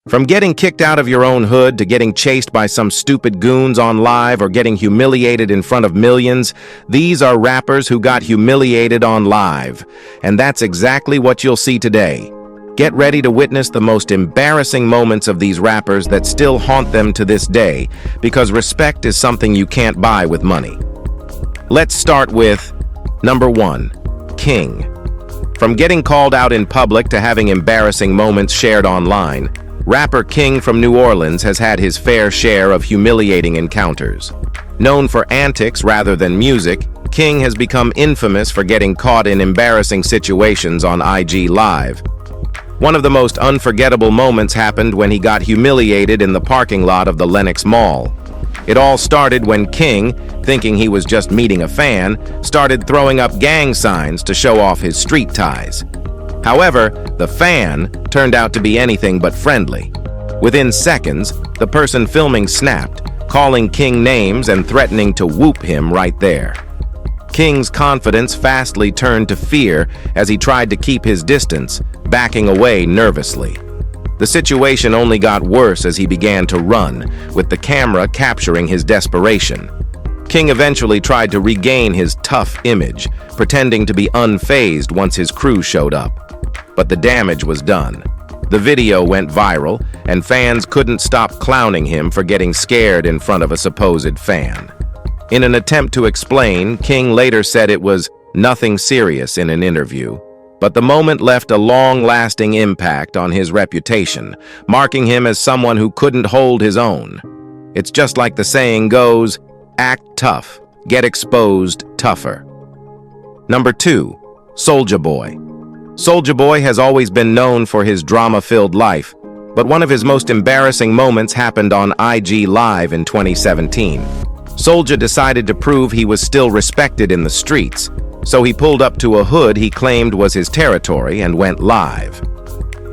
From getting kicked out of your own hood to getting chased by some stupid goons on live or getting humiliated in front of millions, these are rappers who got humiliated on live. And that's exactly what you'll see today. Get ready to witness the most embarrassing moments of these rappers that still haunt them to this day, because respect is something you can't buy with money. Let's start with number 1, King. From getting called out in public to having embarrassing moments shared online, rapper King from New Orleans has had his fair share of humiliating encounters. Known for antics rather than music, King has become infamous for getting caught in embarrassing situations on IG Live. One of the most unforgettable moments happened when he got humiliated in the parking lot of the Lenox Mall. It all started when King, thinking he was just meeting a fan, started throwing up gang signs to show off his street ties. However, the fan turned out to be anything but friendly. Within seconds, the person filming snapped, calling King names and threatening to whoop him right there. King's confidence fastly turned to fear as he tried to keep his distance, backing away nervously. The situation only got worse as he began to run, with the camera capturing his desperation. King eventually tried to regain his tough image, pretending to be unfazed once his crew showed up. But the damage was done. The video went viral, and fans couldn't stop clowning him for getting scared in front of a supposed fan. In an attempt to explain, King later said it was nothing serious in an interview. But the moment left a long-lasting impact on his reputation, marking him as someone who couldn't hold his own. It's just like the saying goes, act tough, get exposed tougher. Number 2, Soulja Boy. Soulja Boy has always been known for his drama-filled life, but one of his most embarrassing moments happened on IG Live in 2017. Soulja decided to prove he was still respected in the streets, so he pulled up to a hood he claimed was his territory and went live.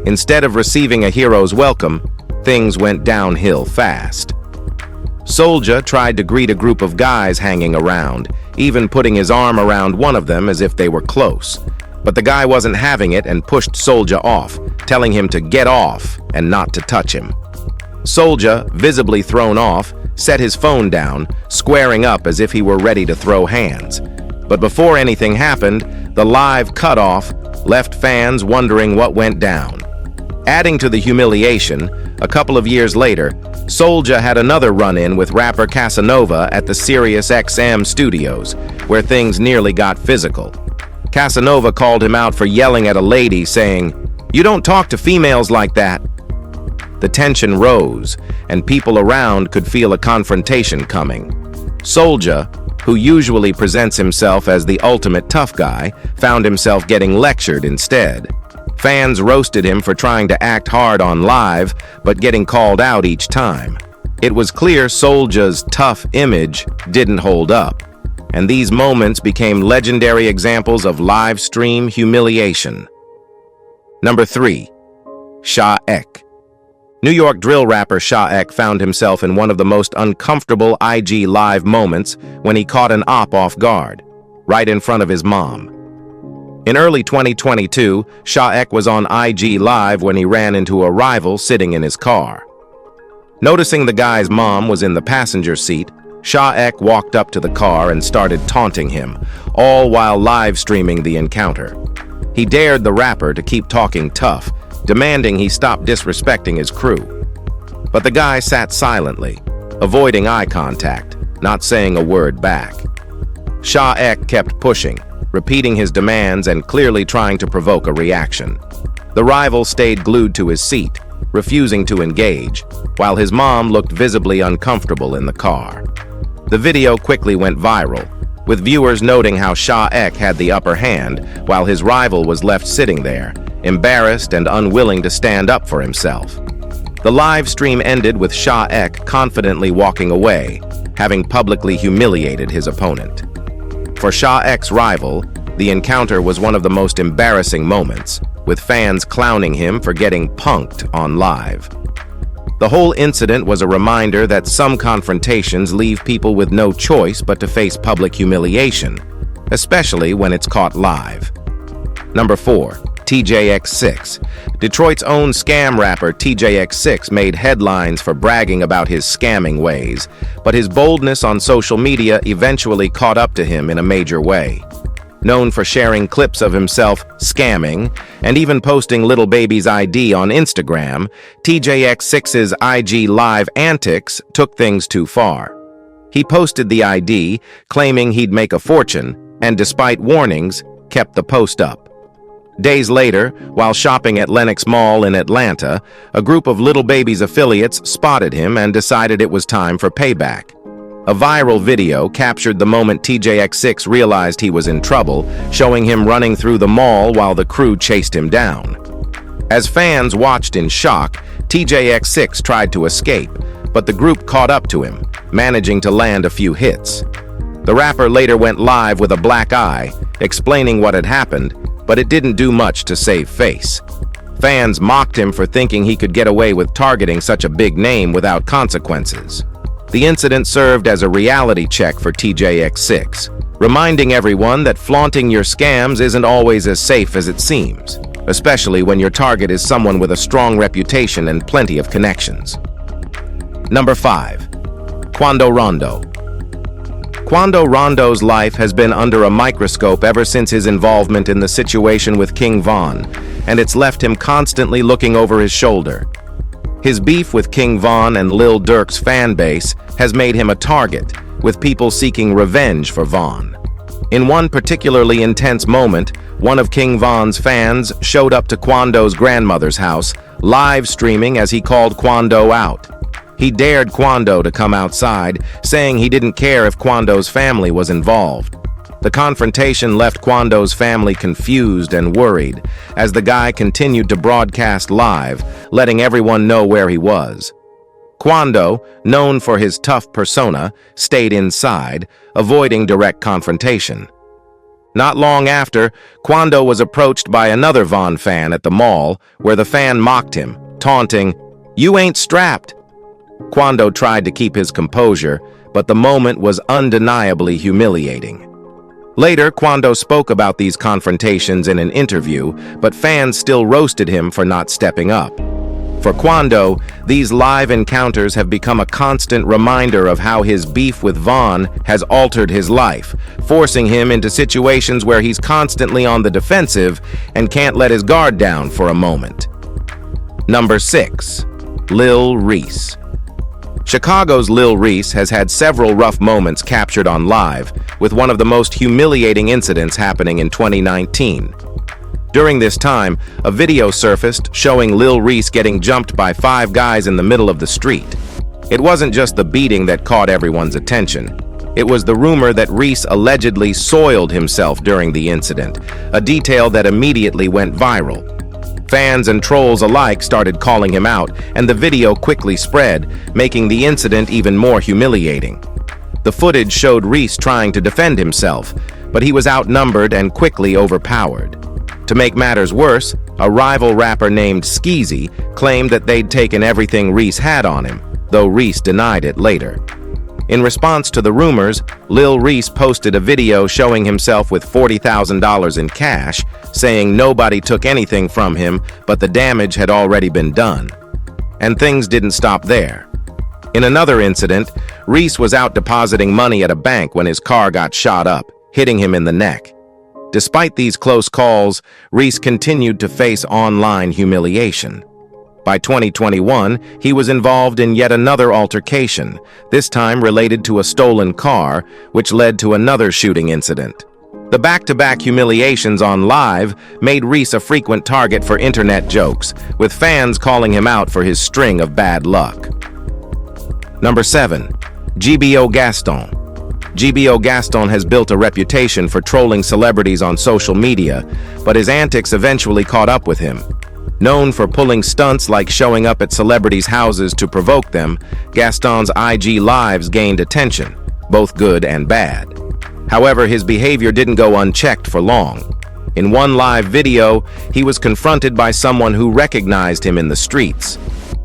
Instead of receiving a hero's welcome, things went downhill fast. Soulja tried to greet a group of guys hanging around, even putting his arm around one of them as if they were close. But the guy wasn't having it and pushed Soulja off, telling him to get off and not to touch him. Soulja, visibly thrown off, set his phone down, squaring up as if he were ready to throw hands. But before anything happened, the live cutoff left fans wondering what went down. Adding to the humiliation, a couple of years later, Soulja had another run-in with rapper Casanova at the Sirius XM studios, where things nearly got physical. Casanova called him out for yelling at a lady, saying, "You don't talk to females like that." The tension rose, and people around could feel a confrontation coming. Soulja, who usually presents himself as the ultimate tough guy, found himself getting lectured instead. Fans roasted him for trying to act hard on live, but getting called out each time. It was clear Soulja's tough image didn't hold up, and these moments became legendary examples of live stream humiliation. Number 3, Sha Ek. New York drill rapper Sha Ek found himself in one of the most uncomfortable IG Live moments when he caught an op off guard, right in front of his mom. In early 2022, Sha Ek was on IG Live when he ran into a rival sitting in his car. Noticing the guy's mom was in the passenger seat, Sha Ek walked up to the car and started taunting him, all while live streaming the encounter. He dared the rapper to keep talking tough, demanding he stop disrespecting his crew. But the guy sat silently, avoiding eye contact, not saying a word back. Sha Ek kept pushing, repeating his demands and clearly trying to provoke a reaction. The rival stayed glued to his seat, refusing to engage, while his mom looked visibly uncomfortable in the car. The video quickly went viral, with viewers noting how Sha Ek had the upper hand while his rival was left sitting there, embarrassed and unwilling to stand up for himself. The live stream ended with Sha Ek confidently walking away, having publicly humiliated his opponent. For Sha Ek's rival, the encounter was one of the most embarrassing moments, with fans clowning him for getting punked on live. The whole incident was a reminder that some confrontations leave people with no choice but to face public humiliation, especially when it's caught live. Number 4, TJX6. Detroit's own scam rapper TJX6 made headlines for bragging about his scamming ways, but his boldness on social media eventually caught up to him in a major way. Known for sharing clips of himself scamming and even posting Lil Baby's ID on Instagram, TJX6's IG Live antics took things too far. He posted the ID, claiming he'd make a fortune, and despite warnings, kept the post up. Days later, while shopping at Lenox Mall in Atlanta, a group of Lil Baby's affiliates spotted him and decided it was time for payback. A viral video captured the moment TJX6 realized he was in trouble, showing him running through the mall while the crew chased him down. As fans watched in shock, TJX6 tried to escape, but the group caught up to him, managing to land a few hits. The rapper later went live with a black eye, explaining what had happened, but it didn't do much to save face. Fans mocked him for thinking he could get away with targeting such a big name without consequences. The incident served as a reality check for TJX6, reminding everyone that flaunting your scams isn't always as safe as it seems, especially when your target is someone with a strong reputation and plenty of connections. Number 5. Quando Rondo. Quando Rondo's life has been under a microscope ever since his involvement in the situation with King Von, and it's left him constantly looking over his shoulder. His beef with King Von and Lil Durk's fan base has made him a target, with people seeking revenge for Von. In one particularly intense moment, one of King Von's fans showed up to Quando's grandmother's house, live streaming as he called Quando out. He dared Quando to come outside, saying he didn't care if Quando's family was involved. The confrontation left Quando's family confused and worried, as the guy continued to broadcast live, letting everyone know where he was. Quando, known for his tough persona, stayed inside, avoiding direct confrontation. Not long after, Quando was approached by another Von fan at the mall, where the fan mocked him, taunting, "You ain't strapped." Quando tried to keep his composure, but the moment was undeniably humiliating. Later, Quando spoke about these confrontations in an interview, but fans still roasted him for not stepping up. For Quando, these live encounters have become a constant reminder of how his beef with Von has altered his life, forcing him into situations where he's constantly on the defensive and can't let his guard down for a moment. Number 6. Lil Reese. Chicago's Lil Reese has had several rough moments captured on live, with one of the most humiliating incidents happening in 2019. During this time, a video surfaced showing Lil Reese getting jumped by 5 guys in the middle of the street. It wasn't just the beating that caught everyone's attention. It was the rumor that Reese allegedly soiled himself during the incident, a detail that immediately went viral. Fans and trolls alike started calling him out, and the video quickly spread, making the incident even more humiliating. The footage showed Reese trying to defend himself, but he was outnumbered and quickly overpowered. To make matters worse, a rival rapper named Skeezy claimed that they'd taken everything Reese had on him, though Reese denied it later. In response to the rumors, Lil Reese posted a video showing himself with $40,000 in cash, saying nobody took anything from him, but the damage had already been done. And things didn't stop there. In another incident, Reese was out depositing money at a bank when his car got shot up, hitting him in the neck. Despite these close calls, Reese continued to face online humiliation. By 2021, he was involved in yet another altercation, this time related to a stolen car, which led to another shooting incident. The back-to-back humiliations on live made Reese a frequent target for internet jokes, with fans calling him out for his string of bad luck. Number 7. GBO Gaston. GBO Gaston has built a reputation for trolling celebrities on social media, but his antics eventually caught up with him. Known for pulling stunts like showing up at celebrities' houses to provoke them, Gaston's IG Lives gained attention, both good and bad. However, his behavior didn't go unchecked for long. In one live video, he was confronted by someone who recognized him in the streets.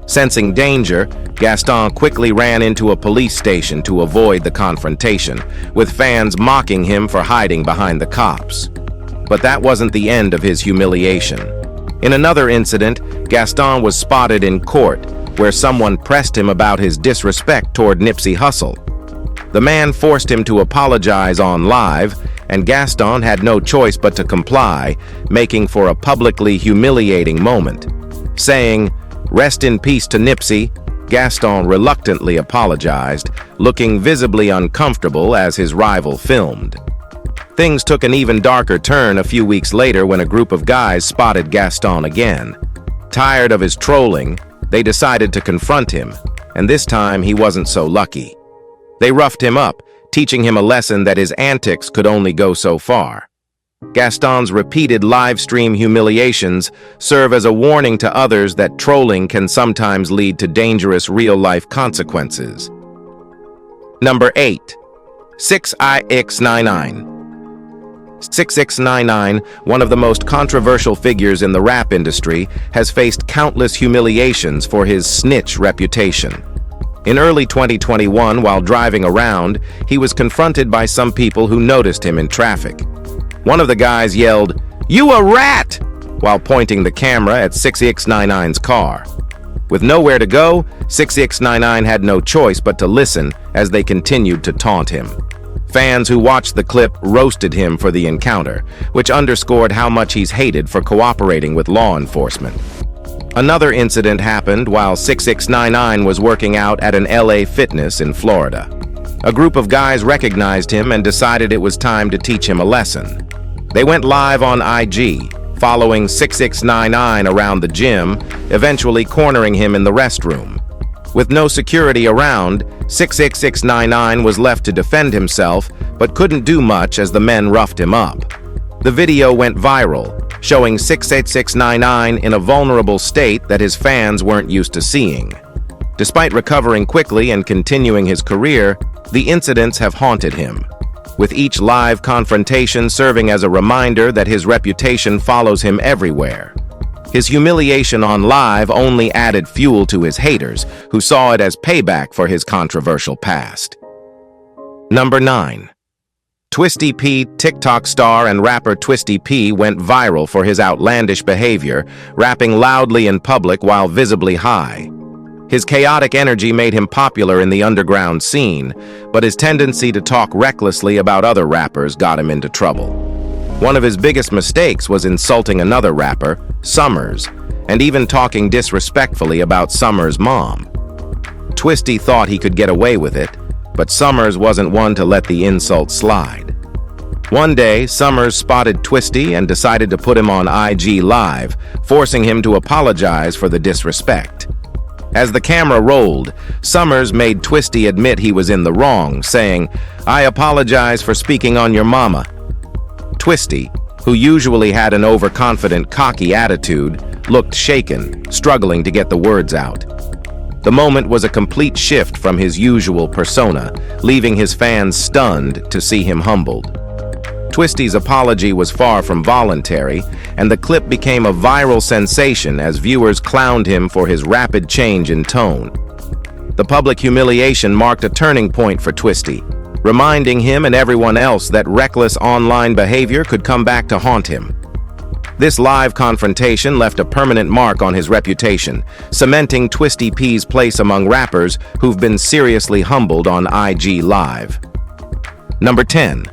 Sensing danger, Gaston quickly ran into a police station to avoid the confrontation, with fans mocking him for hiding behind the cops. But that wasn't the end of his humiliation. In another incident, Gaston was spotted in court, where someone pressed him about his disrespect toward Nipsey Hussle. The man forced him to apologize on live, and Gaston had no choice but to comply, making for a publicly humiliating moment. Saying, "Rest in peace to Nipsey," Gaston reluctantly apologized, looking visibly uncomfortable as his rival filmed. Things took an even darker turn a few weeks later when a group of guys spotted Gaston again. Tired of his trolling, they decided to confront him, and this time he wasn't so lucky. They roughed him up, teaching him a lesson that his antics could only go so far. Gaston's repeated live stream humiliations serve as a warning to others that trolling can sometimes lead to dangerous real-life consequences. Number 8. 6ix99. 6ix99, one of the most controversial figures in the rap industry, has faced countless humiliations for his snitch reputation. In early 2021, while driving around, he was confronted by some people who noticed him in traffic. One of the guys yelled, "You a rat!" while pointing the camera at 6ix99's car. With nowhere to go, 6ix99 had no choice but to listen as they continued to taunt him. Fans who watched the clip roasted him for the encounter, which underscored how much he's hated for cooperating with law enforcement. Another incident happened while 6ix99 was working out at an LA Fitness in Florida. A group of guys recognized him and decided it was time to teach him a lesson. They went live on IG, following 6ix99 around the gym, eventually cornering him in the restroom. With no security around, 6ix99 was left to defend himself, but couldn't do much as the men roughed him up. The video went viral, showing 6ix99 in a vulnerable state that his fans weren't used to seeing. Despite recovering quickly and continuing his career, the incidents have haunted him, with each live confrontation serving as a reminder that his reputation follows him everywhere. His humiliation on live only added fuel to his haters, who saw it as payback for his controversial past. Number 9. Twisty P. TikTok star and rapper Twisty P went viral for his outlandish behavior, rapping loudly in public while visibly high. His chaotic energy made him popular in the underground scene, but his tendency to talk recklessly about other rappers got him into trouble. One of his biggest mistakes was insulting another rapper, Summers, and even talking disrespectfully about Summers' mom. Twisty thought he could get away with it, but Summers wasn't one to let the insult slide. One day, Summers spotted Twisty and decided to put him on IG Live, forcing him to apologize for the disrespect. As the camera rolled, Summers made Twisty admit he was in the wrong, saying, "I apologize for speaking on your mama." Twisty, who usually had an overconfident, cocky attitude, looked shaken, struggling to get the words out. The moment was a complete shift from his usual persona, leaving his fans stunned to see him humbled. Twisty's apology was far from voluntary, and the clip became a viral sensation as viewers clowned him for his rapid change in tone. The public humiliation marked a turning point for Twisty, reminding him and everyone else that reckless online behavior could come back to haunt him. This live confrontation left a permanent mark on his reputation, cementing Twisty P's place among rappers who've been seriously humbled on IG Live. Number 10.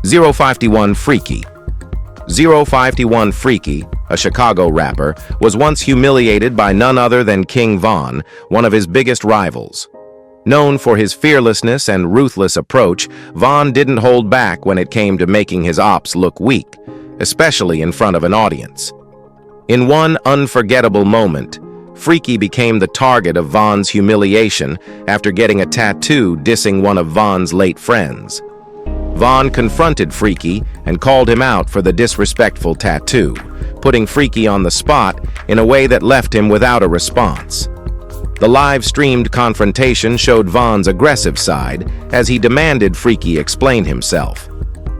051 Freaky. 051 Freaky, a Chicago rapper, was once humiliated by none other than King Von, one of his biggest rivals. Known for his fearlessness and ruthless approach, Von didn't hold back when it came to making his ops look weak, especially in front of an audience. In one unforgettable moment, Freaky became the target of Von's humiliation after getting a tattoo dissing one of Von's late friends. Von confronted Freaky and called him out for the disrespectful tattoo, putting Freaky on the spot in a way that left him without a response. The live-streamed confrontation showed Von's aggressive side as he demanded Freaky explain himself.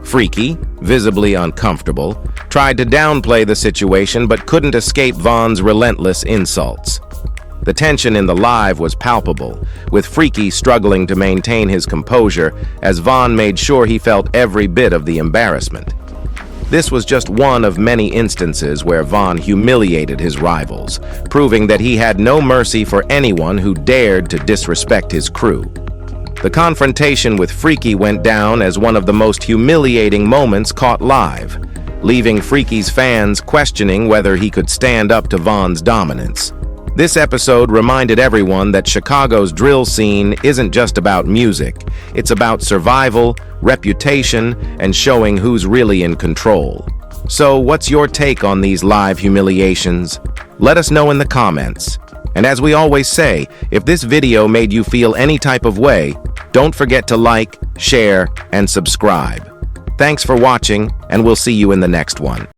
Freaky, visibly uncomfortable, tried to downplay the situation but couldn't escape Von's relentless insults. The tension in the live was palpable, with Freaky struggling to maintain his composure as Von made sure he felt every bit of the embarrassment. This was just one of many instances where Von humiliated his rivals, proving that he had no mercy for anyone who dared to disrespect his crew. The confrontation with Freaky went down as one of the most humiliating moments caught live, leaving Freaky's fans questioning whether he could stand up to Von's dominance. This episode reminded everyone that Chicago's drill scene isn't just about music. It's about survival, reputation, and showing who's really in control. So, what's your take on these live humiliations? Let us know in the comments. And as we always say, if this video made you feel any type of way, don't forget to like, share, and subscribe. Thanks for watching, and we'll see you in the next one.